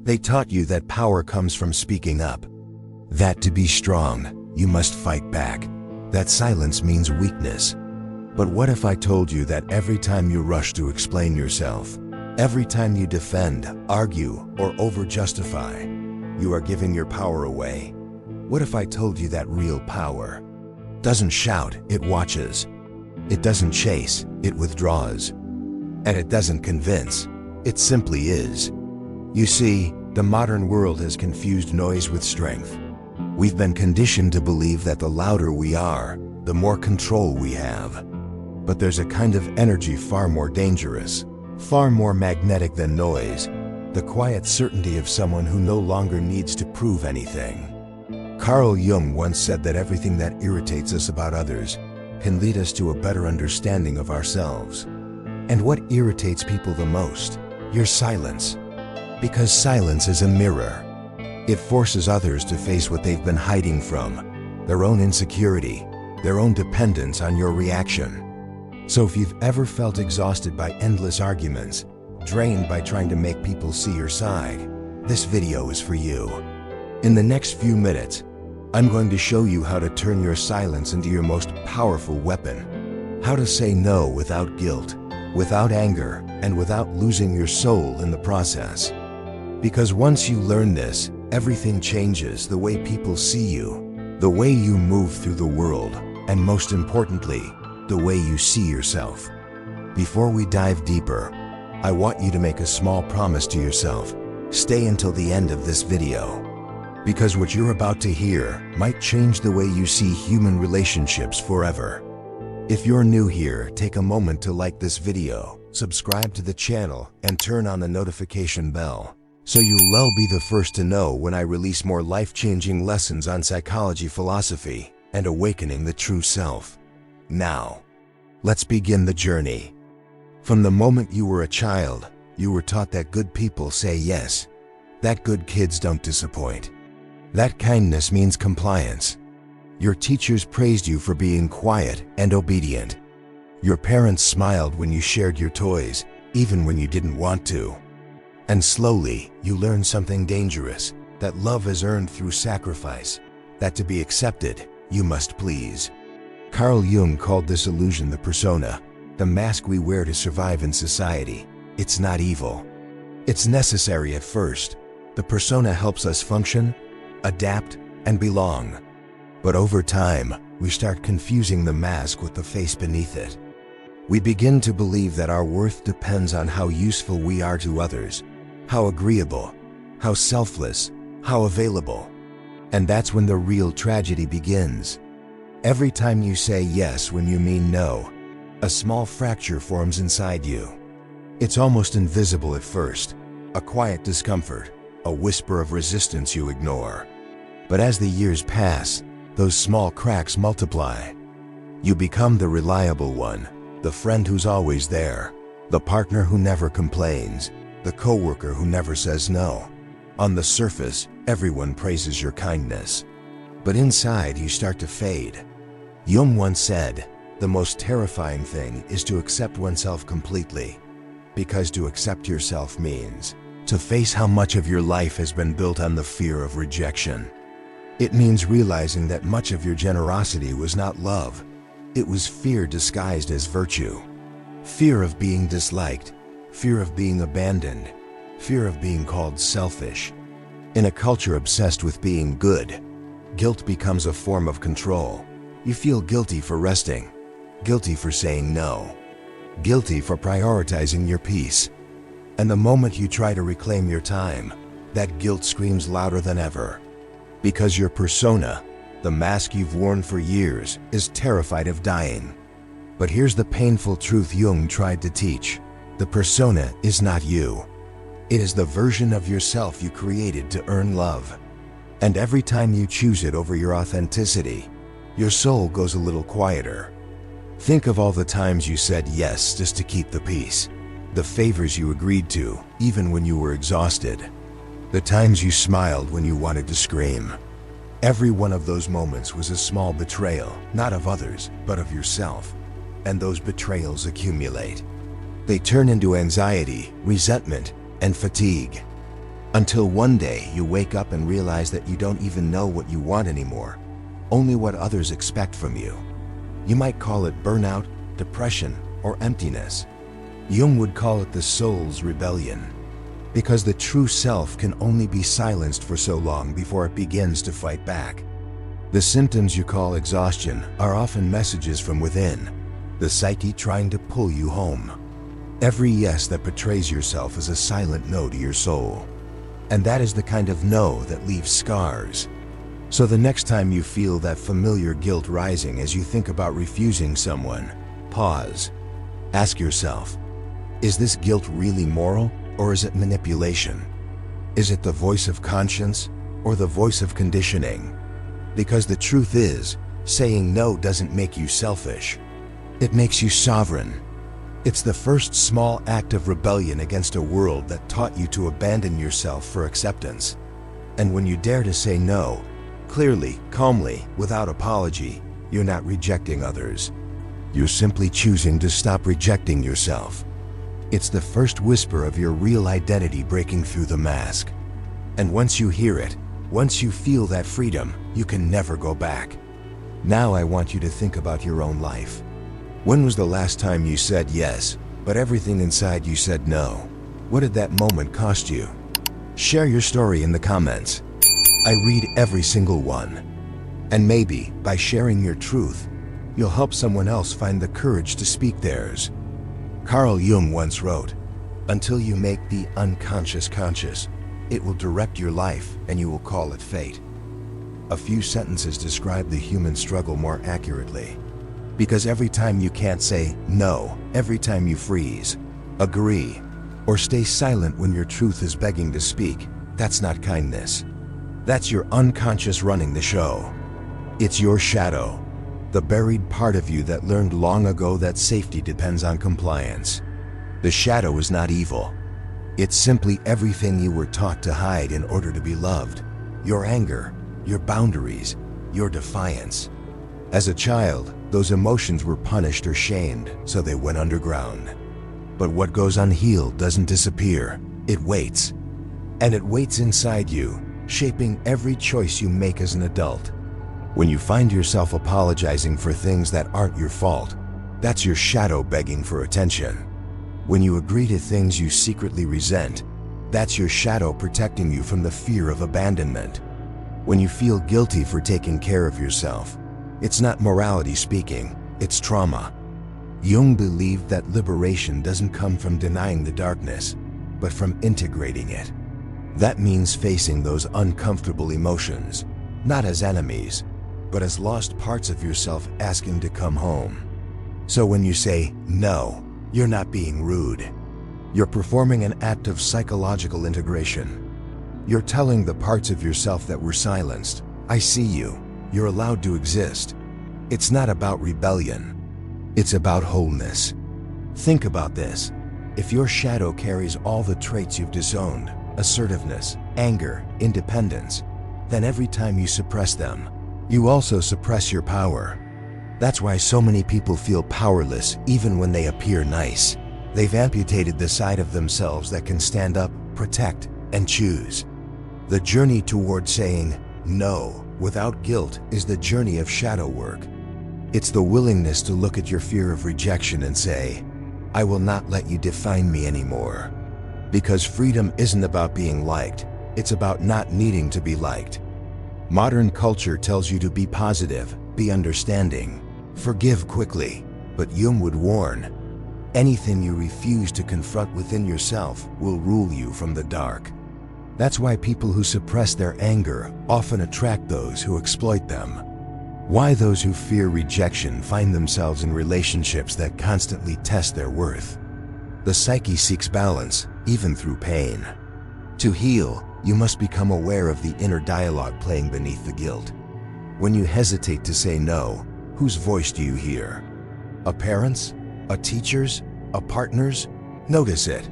They taught you that power comes from speaking up, that to be strong, you must fight back, that silence means weakness. But what if I told you that every time you rush to explain yourself, every time you defend, argue, or over-justify, you are giving your power away? What if I told you that real power doesn't shout, it watches. It doesn't chase, it withdraws. And it doesn't convince, it simply is. You see, the modern world has confused noise with strength. We've been conditioned to believe that the louder we are, the more control we have. But there's a kind of energy far more dangerous, far more magnetic than noise, the quiet certainty of someone who no longer needs to prove anything. Carl Jung once said that everything that irritates us about others can lead us to a better understanding of ourselves. And what irritates people the most? Your silence. Because silence is a mirror. It forces others to face what they've been hiding from, their own insecurity, their own dependence on your reaction. So if you've ever felt exhausted by endless arguments, drained by trying to make people see your side, this video is for you. In the next few minutes, I'm going to show you how to turn your silence into your most powerful weapon. How to say no without guilt, without anger, and without losing your soul in the process. Because once you learn this, everything changes: the way people see you, the way you move through the world, and most importantly, the way you see yourself. Before we dive deeper, I want you to make a small promise to yourself. Stay until the end of this video. Because what you're about to hear might change the way you see human relationships forever. If you're new here, take a moment to like this video, subscribe to the channel, and turn on the notification bell, so you'll be the first to know when I release more life-changing lessons on psychology, philosophy, and awakening the true self. Now, let's begin the journey. From the moment you were a child, you were taught that good people say yes, that good kids don't disappoint, that kindness means compliance. Your teachers praised you for being quiet and obedient. Your parents smiled when you shared your toys, even when you didn't want to. And slowly, you learned something dangerous, that love is earned through sacrifice, that to be accepted, you must please. Carl Jung called this illusion the persona, the mask we wear to survive in society. It's not evil. It's necessary at first. The persona helps us function, adapt, and belong. But over time, we start confusing the mask with the face beneath it. We begin to believe that our worth depends on how useful we are to others, how agreeable, how selfless, how available. And that's when the real tragedy begins. Every time you say yes when you mean no, a small fracture forms inside you. It's almost invisible at first, a quiet discomfort, a whisper of resistance you ignore. But as the years pass, those small cracks multiply. You become the reliable one, the friend who's always there, the partner who never complains, the coworker who never says no. On the surface, everyone praises your kindness. But inside, you start to fade. Jung once said, the most terrifying thing is to accept oneself completely. Because to accept yourself means to face how much of your life has been built on the fear of rejection. It means realizing that much of your generosity was not love. It was fear disguised as virtue. Fear of being disliked, fear of being abandoned, fear of being called selfish. In a culture obsessed with being good, guilt becomes a form of control. You feel guilty for resting, guilty for saying no, guilty for prioritizing your peace. And the moment you try to reclaim your time, that guilt screams louder than ever. Because your persona, the mask you've worn for years, is terrified of dying. But here's the painful truth Jung tried to teach. The persona is not you. It is the version of yourself you created to earn love. And every time you choose it over your authenticity, your soul goes a little quieter. Think of all the times you said yes just to keep the peace. The favors you agreed to, even when you were exhausted. The times you smiled when you wanted to scream. Every one of those moments was a small betrayal, not of others, but of yourself. And those betrayals accumulate. They turn into anxiety, resentment, and fatigue. Until one day you wake up and realize that you don't even know what you want anymore, only what others expect from you. You might call it burnout, depression, or emptiness. Jung would call it the soul's rebellion, because the true self can only be silenced for so long before it begins to fight back. The symptoms you call exhaustion are often messages from within, the psyche trying to pull you home. Every yes that betrays yourself is a silent no to your soul. And that is the kind of no that leaves scars. So the next time you feel that familiar guilt rising as you think about refusing someone, pause. Ask yourself, is this guilt really moral, or is it manipulation? Is it the voice of conscience or the voice of conditioning? Because the truth is, saying no doesn't make you selfish. It makes you sovereign. It's the first small act of rebellion against a world that taught you to abandon yourself for acceptance. And when you dare to say no, clearly, calmly, without apology, you're not rejecting others. You're simply choosing to stop rejecting yourself. It's the first whisper of your real identity breaking through the mask. And once you hear it, once you feel that freedom, you can never go back. Now I want you to think about your own life. When was the last time you said yes, but everything inside you said no? What did that moment cost you? Share your story in the comments. I read every single one. And maybe, by sharing your truth, you'll help someone else find the courage to speak theirs. Carl Jung once wrote, "Until you make the unconscious conscious, it will direct your life and you will call it fate." A few sentences describe the human struggle more accurately. Because every time you can't say no, every time you freeze, agree, or stay silent when your truth is begging to speak, that's not kindness. That's your unconscious running the show. It's your shadow, the buried part of you that learned long ago that safety depends on compliance. The shadow is not evil. It's simply everything you were taught to hide in order to be loved. Your anger, your boundaries, your defiance. As a child, those emotions were punished or shamed, so they went underground. But what goes unhealed doesn't disappear. It waits. And it waits inside you, shaping every choice you make as an adult. When you find yourself apologizing for things that aren't your fault, that's your shadow begging for attention. When you agree to things you secretly resent, that's your shadow protecting you from the fear of abandonment. When you feel guilty for taking care of yourself, it's not morality speaking, it's trauma. Jung believed that liberation doesn't come from denying the darkness, but from integrating it. That means facing those uncomfortable emotions, not as enemies, but as lost parts of yourself asking to come home. So when you say no, you're not being rude. You're performing an act of psychological integration. You're telling the parts of yourself that were silenced, I see you, you're allowed to exist. It's not about rebellion. It's about wholeness. Think about this. If your shadow carries all the traits you've disowned, assertiveness, anger, independence, then every time you suppress them, you also suppress your power. That's why so many people feel powerless even when they appear nice. They've amputated the side of themselves that can stand up, protect, and choose. The journey toward saying no without guilt is the journey of shadow work. It's the willingness to look at your fear of rejection and say, I will not let you define me anymore. Because freedom isn't about being liked, it's about not needing to be liked. Modern culture tells you to be positive, be understanding, forgive quickly, but Jung would warn, anything you refuse to confront within yourself will rule you from the dark. That's why people who suppress their anger often attract those who exploit them. Why those who fear rejection find themselves in relationships that constantly test their worth. The psyche seeks balance, even through pain. To heal, you must become aware of the inner dialogue playing beneath the guilt. When you hesitate to say no, whose voice do you hear? A parent's? A teacher's? A partner's? Notice it.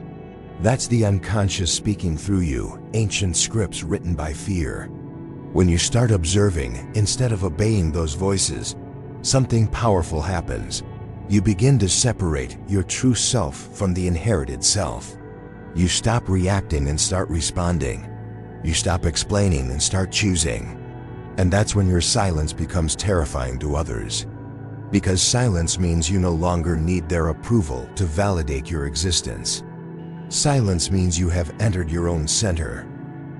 That's the unconscious speaking through you, ancient scripts written by fear. When you start observing, instead of obeying those voices, something powerful happens. You begin to separate your true self from the inherited self. You stop reacting and start responding. You stop explaining and start choosing. And that's when your silence becomes terrifying to others. Because silence means you no longer need their approval to validate your existence. Silence means you have entered your own center.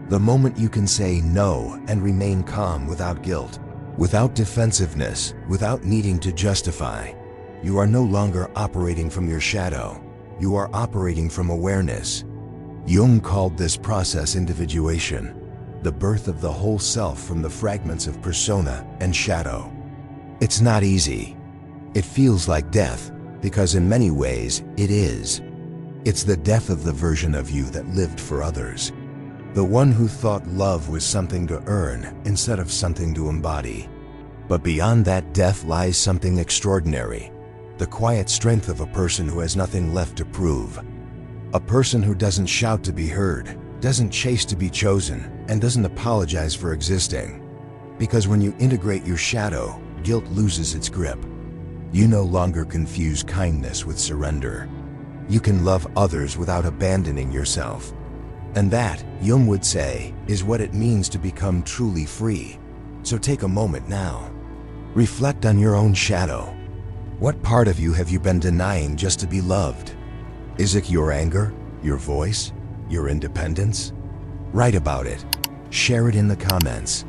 The moment you can say no and remain calm without guilt, without defensiveness, without needing to justify, you are no longer operating from your shadow. You are operating from awareness. Jung called this process individuation, the birth of the whole self from the fragments of persona and shadow. It's not easy. It feels like death, because in many ways it is. It's the death of the version of you that lived for others. The one who thought love was something to earn instead of something to embody. But beyond that death lies something extraordinary, the quiet strength of a person who has nothing left to prove. A person who doesn't shout to be heard, doesn't chase to be chosen, and doesn't apologize for existing. Because when you integrate your shadow, guilt loses its grip. You no longer confuse kindness with surrender. You can love others without abandoning yourself. And that, Jung would say, is what it means to become truly free. So take a moment now. Reflect on your own shadow. What part of you have you been denying just to be loved? Is it your anger, your voice, your independence? Write about it. Share it in the comments.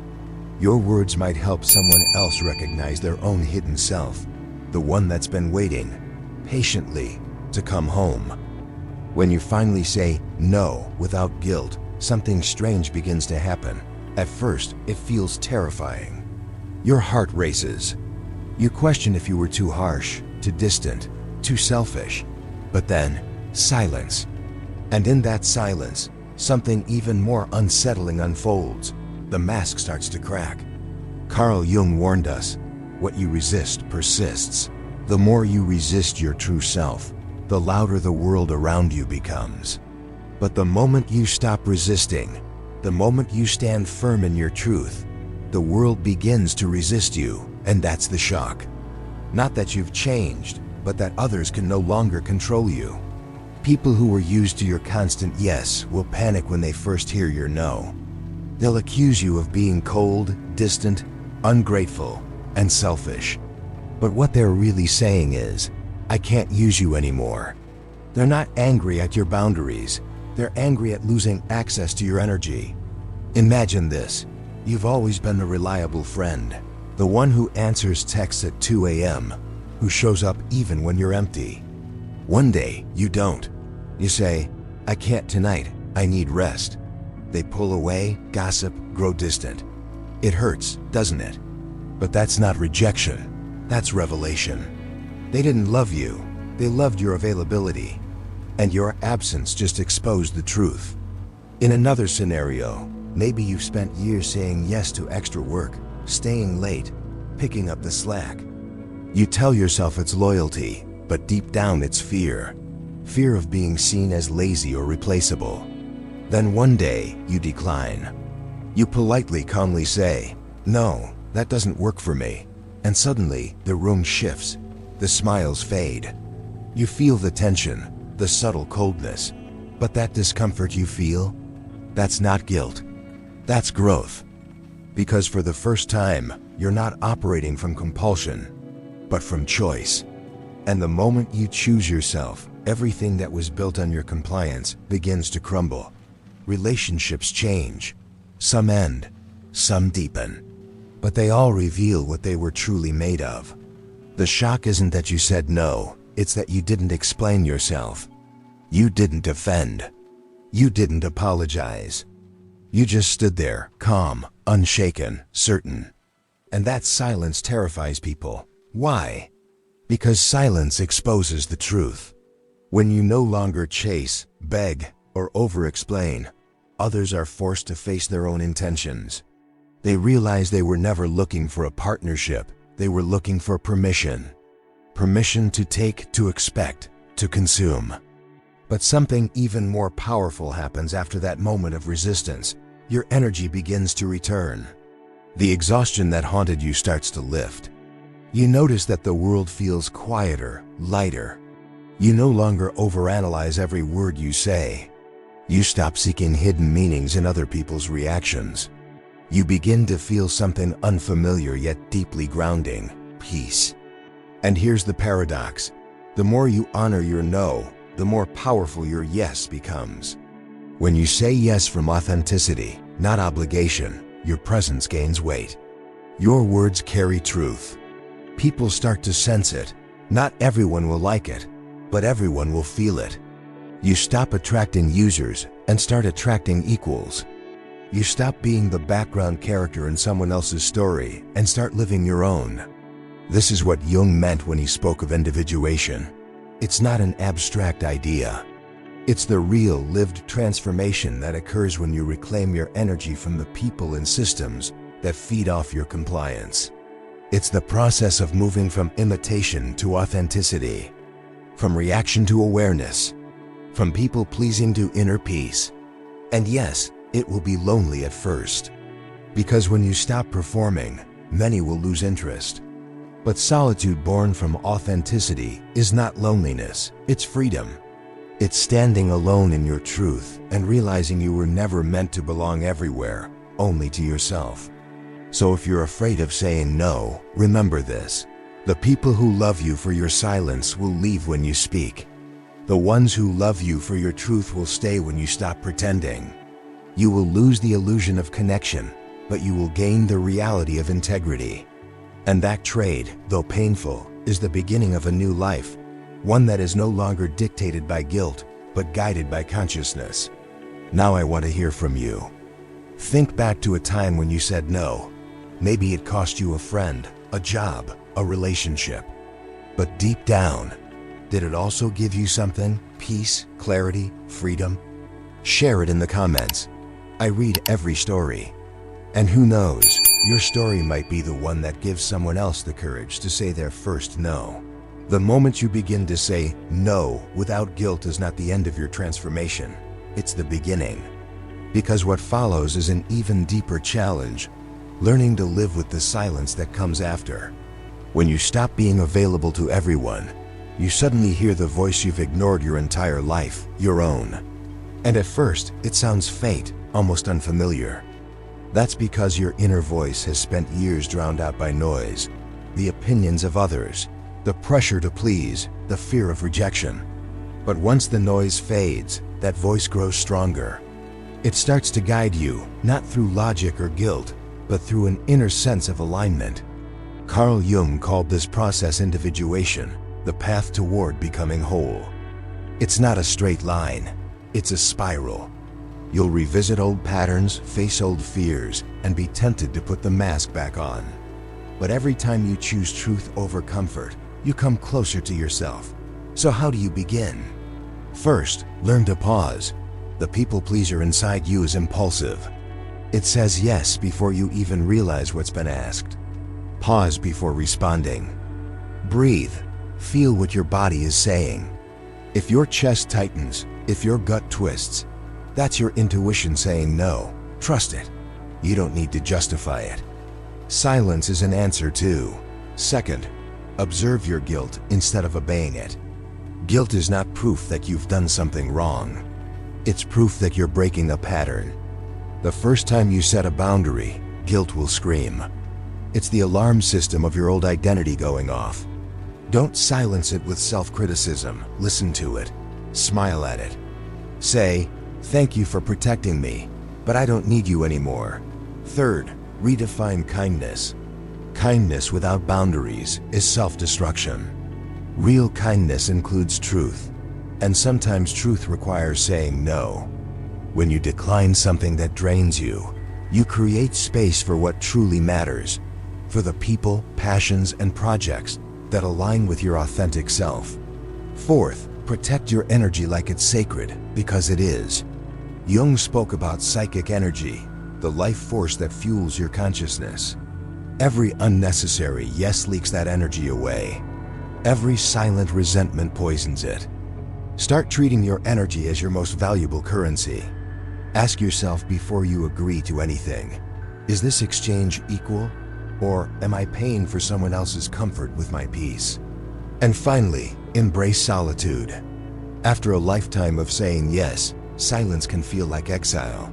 Your words might help someone else recognize their own hidden self, the one that's been waiting, patiently, to come home. When you finally say no without guilt, something strange begins to happen. At first, it feels terrifying. Your heart races. You question if you were too harsh, too distant, too selfish. But then, silence. And in that silence, something even more unsettling unfolds. The mask starts to crack. Carl Jung warned us, what you resist persists. The more you resist your true self, the louder the world around you becomes. But the moment you stop resisting, the moment you stand firm in your truth, the world begins to resist you, and that's the shock. Not that you've changed, but that others can no longer control you. People who were used to your constant yes will panic when they first hear your no. They'll accuse you of being cold, distant, ungrateful, and selfish. But what they're really saying is, I can't use you anymore. They're not angry at your boundaries. They're angry at losing access to your energy. Imagine this. You've always been the reliable friend, the one who answers texts at 2 a.m., who shows up even when you're empty. One day, you don't. You say, I can't tonight, I need rest. They pull away, gossip, grow distant. It hurts, doesn't it? But that's not rejection, that's revelation. They didn't love you, they loved your availability. And your absence just exposed the truth. In another scenario, maybe you've spent years saying yes to extra work, staying late, picking up the slack. You tell yourself it's loyalty, but deep down it's fear. Fear of being seen as lazy or replaceable. Then one day, you decline. You politely, calmly say, no, that doesn't work for me. And suddenly, the room shifts. The smiles fade. You feel the tension, the subtle coldness. But that discomfort you feel, that's not guilt. That's growth. Because for the first time, you're not operating from compulsion, but from choice. And the moment you choose yourself, everything that was built on your compliance begins to crumble. Relationships change. Some end, some deepen. But they all reveal what they were truly made of. The shock isn't that you said no, it's that you didn't explain yourself. You didn't defend. You didn't apologize. You just stood there, calm, unshaken, certain. And that silence terrifies people. Why? Because silence exposes the truth. When you no longer chase, beg, or over-explain, others are forced to face their own intentions. They realize they were never looking for a partnership. They were looking for permission. Permission to take, to expect, to consume. But something even more powerful happens after that moment of resistance. Your energy begins to return. The exhaustion that haunted you starts to lift. You notice that the world feels quieter, lighter. You no longer overanalyze every word you say. You stop seeking hidden meanings in other people's reactions. You begin to feel something unfamiliar yet deeply grounding: peace. And here's the paradox. The more you honor your no, the more powerful your yes becomes. When you say yes from authenticity, not obligation, your presence gains weight. Your words carry truth. People start to sense it. Not everyone will like it, but everyone will feel it. You stop attracting users and start attracting equals. You stop being the background character in someone else's story and start living your own. This is what Jung meant when he spoke of individuation. It's not an abstract idea. It's the real, lived transformation that occurs when you reclaim your energy from the people and systems that feed off your compliance. It's the process of moving from imitation to authenticity, from reaction to awareness, from people-pleasing to inner peace. And yes, it will be lonely at first, because when you stop performing, many will lose interest. But solitude born from authenticity is not loneliness, it's freedom. It's standing alone in your truth and realizing you were never meant to belong everywhere, only to yourself. So if you're afraid of saying no, remember this. The people who love you for your silence will leave when you speak. The ones who love you for your truth will stay when you stop pretending. You will lose the illusion of connection, but you will gain the reality of integrity. And that trade, though painful, is the beginning of a new life, one that is no longer dictated by guilt, but guided by consciousness. Now I want to hear from you. Think back to a time when you said no. Maybe it cost you a friend, a job, a relationship. But deep down, did it also give you something? Peace, clarity, freedom? Share it in the comments. I read every story. And who knows, your story might be the one that gives someone else the courage to say their first no. The moment you begin to say no without guilt is not the end of your transformation. It's the beginning. Because what follows is an even deeper challenge, learning to live with the silence that comes after. When you stop being available to everyone, you suddenly hear the voice you've ignored your entire life, your own. And at first, it sounds faint, almost unfamiliar. That's because your inner voice has spent years drowned out by noise, the opinions of others, the pressure to please, the fear of rejection. But once the noise fades, that voice grows stronger. It starts to guide you, not through logic or guilt, but through an inner sense of alignment. Carl Jung called this process individuation, the path toward becoming whole. It's not a straight line, it's a spiral. You'll revisit old patterns, face old fears, and be tempted to put the mask back on. But every time you choose truth over comfort, you come closer to yourself. So how do you begin? First, learn to pause. The people pleaser inside you is impulsive. It says yes before you even realize what's been asked. Pause before responding. Breathe. Feel what your body is saying. If your chest tightens, if your gut twists, that's your intuition saying no. Trust it. You don't need to justify it. Silence is an answer too. Second, observe your guilt instead of obeying it. Guilt is not proof that you've done something wrong. It's proof that you're breaking a pattern. The first time you set a boundary, guilt will scream. It's the alarm system of your old identity going off. Don't silence it with self-criticism. Listen to it. Smile at it. Say, "Thank you for protecting me, but I don't need you anymore." Third, redefine kindness. Kindness without boundaries is self-destruction. Real kindness includes truth, and sometimes truth requires saying no. When you decline something that drains you, you create space for what truly matters, for the people, passions, and projects that align with your authentic self. Fourth, protect your energy like it's sacred, because it is. Jung spoke about psychic energy, the life force that fuels your consciousness. Every unnecessary yes leaks that energy away. Every silent resentment poisons it. Start treating your energy as your most valuable currency. Ask yourself before you agree to anything, is this exchange equal? Or am I paying for someone else's comfort with my peace? And finally, embrace solitude. After a lifetime of saying yes, silence can feel like exile.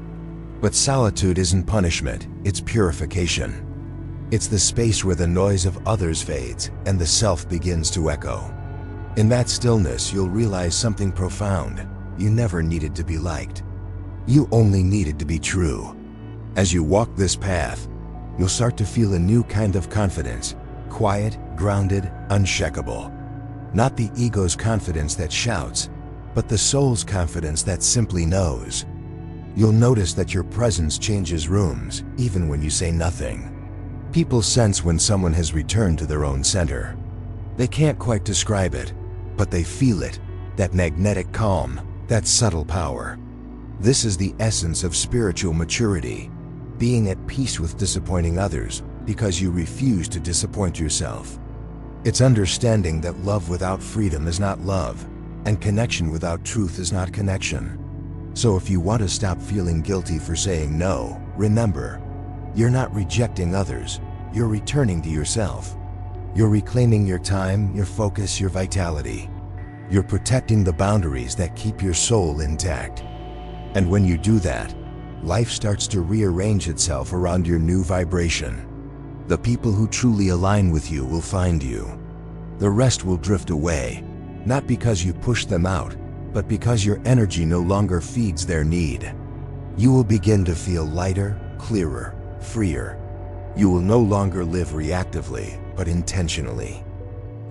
But solitude isn't punishment, it's purification. It's the space where the noise of others fades and the self begins to echo. In that stillness, you'll realize something profound. You never needed to be liked. You only needed to be true. As you walk this path, you'll start to feel a new kind of confidence, quiet, grounded, unshakable. Not the ego's confidence that shouts, but the soul's confidence that simply knows. You'll notice that your presence changes rooms, even when you say nothing. People sense when someone has returned to their own center. They can't quite describe it, but they feel it, that magnetic calm, that subtle power. This is the essence of spiritual maturity, being at peace with disappointing others because you refuse to disappoint yourself. It's understanding that love without freedom is not love, and connection without truth is not connection. So if you want to stop feeling guilty for saying no, remember, you're not rejecting others, you're returning to yourself. You're reclaiming your time, your focus, your vitality. You're protecting the boundaries that keep your soul intact. And when you do that, life starts to rearrange itself around your new vibration. The people who truly align with you will find you. The rest will drift away, not because you push them out, but because your energy no longer feeds their need. You will begin to feel lighter, clearer, freer. You will no longer live reactively, but intentionally.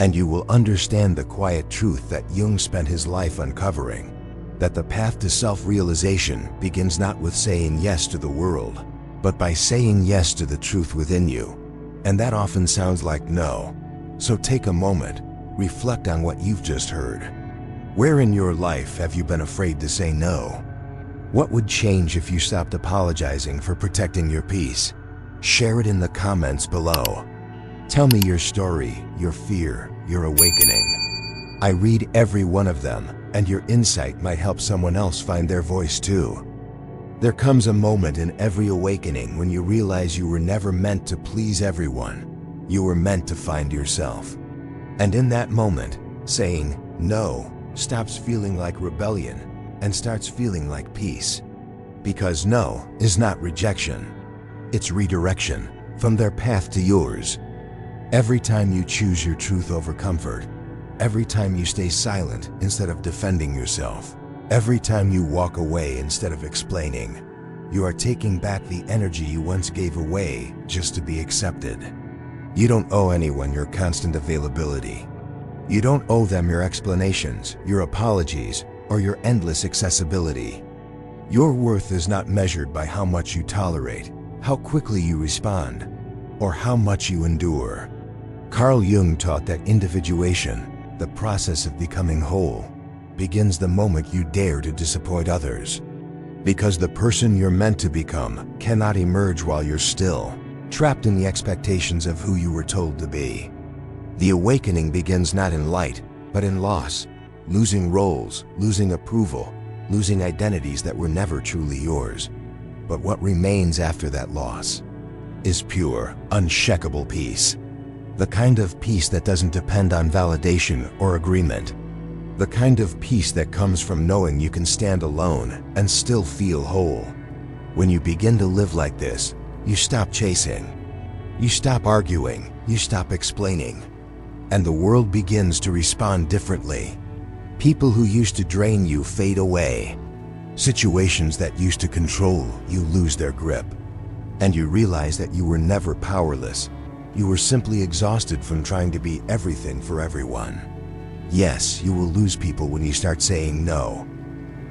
And you will understand the quiet truth that Jung spent his life uncovering, that the path to self-realization begins not with saying yes to the world, but by saying yes to the truth within you. And that often sounds like no. So take a moment, reflect on what you've just heard. Where in your life have you been afraid to say no? What would change if you stopped apologizing for protecting your peace? Share it in the comments below. Tell me your story, your fear, your awakening. I read every one of them, and your insight might help someone else find their voice too. There comes a moment in every awakening when you realize you were never meant to please everyone. You were meant to find yourself. And in that moment, saying no stops feeling like rebellion and starts feeling like peace. Because no is not rejection. It's redirection from their path to yours. Every time you choose your truth over comfort, every time you stay silent instead of defending yourself, every time you walk away instead of explaining, you are taking back the energy you once gave away just to be accepted. You don't owe anyone your constant availability. You don't owe them your explanations, your apologies, or your endless accessibility. Your worth is not measured by how much you tolerate, how quickly you respond, or how much you endure. Carl Jung taught that individuation, the process of becoming whole, begins the moment you dare to disappoint others. Because the person you're meant to become cannot emerge while you're still, trapped in the expectations of who you were told to be. The awakening begins not in light, but in loss, losing roles, losing approval, losing identities that were never truly yours. But what remains after that loss is pure, unshakable peace. The kind of peace that doesn't depend on validation or agreement. The kind of peace that comes from knowing you can stand alone and still feel whole. When you begin to live like this, you stop chasing. You stop arguing. You stop explaining. And the world begins to respond differently. People who used to drain you fade away. Situations that used to control you lose their grip. And you realize that you were never powerless. You were simply exhausted from trying to be everything for everyone. Yes, you will lose people when you start saying no.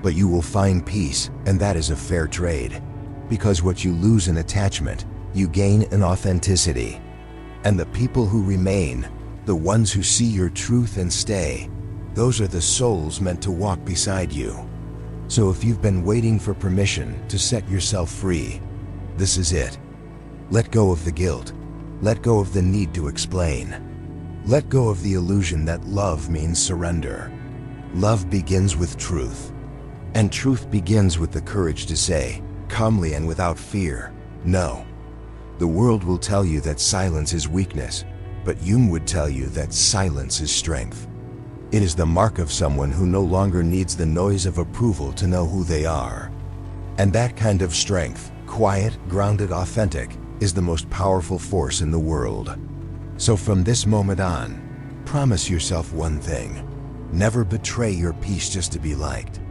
But you will find peace, and that is a fair trade. Because what you lose in attachment, you gain in authenticity. And the people who remain, the ones who see your truth and stay, those are the souls meant to walk beside you. So if you've been waiting for permission to set yourself free, this is it. Let go of the guilt. Let go of the need to explain. Let go of the illusion that love means surrender. Love begins with truth. And truth begins with the courage to say, calmly and without fear, no. The world will tell you that silence is weakness, but Jung would tell you that silence is strength. It is the mark of someone who no longer needs the noise of approval to know who they are. And that kind of strength, quiet, grounded, authentic, is the most powerful force in the world. So from this moment on, promise yourself one thing: never betray your peace just to be liked.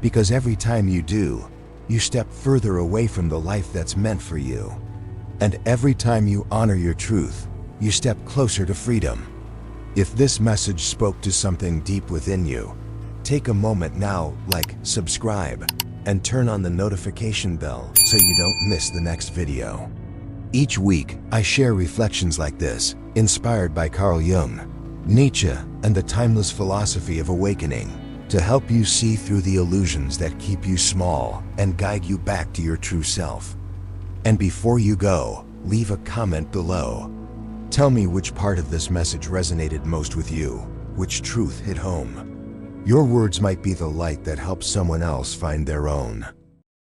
Because every time you do, you step further away from the life that's meant for you. And every time you honor your truth, you step closer to freedom. If this message spoke to something deep within you, take a moment now, like, subscribe, and turn on the notification bell so you don't miss the next video. Each week, I share reflections like this, inspired by Carl Jung, Nietzsche, and the timeless philosophy of awakening, to help you see through the illusions that keep you small and guide you back to your true self. And before you go, leave a comment below. Tell me which part of this message resonated most with you, which truth hit home. Your words might be the light that helps someone else find their own.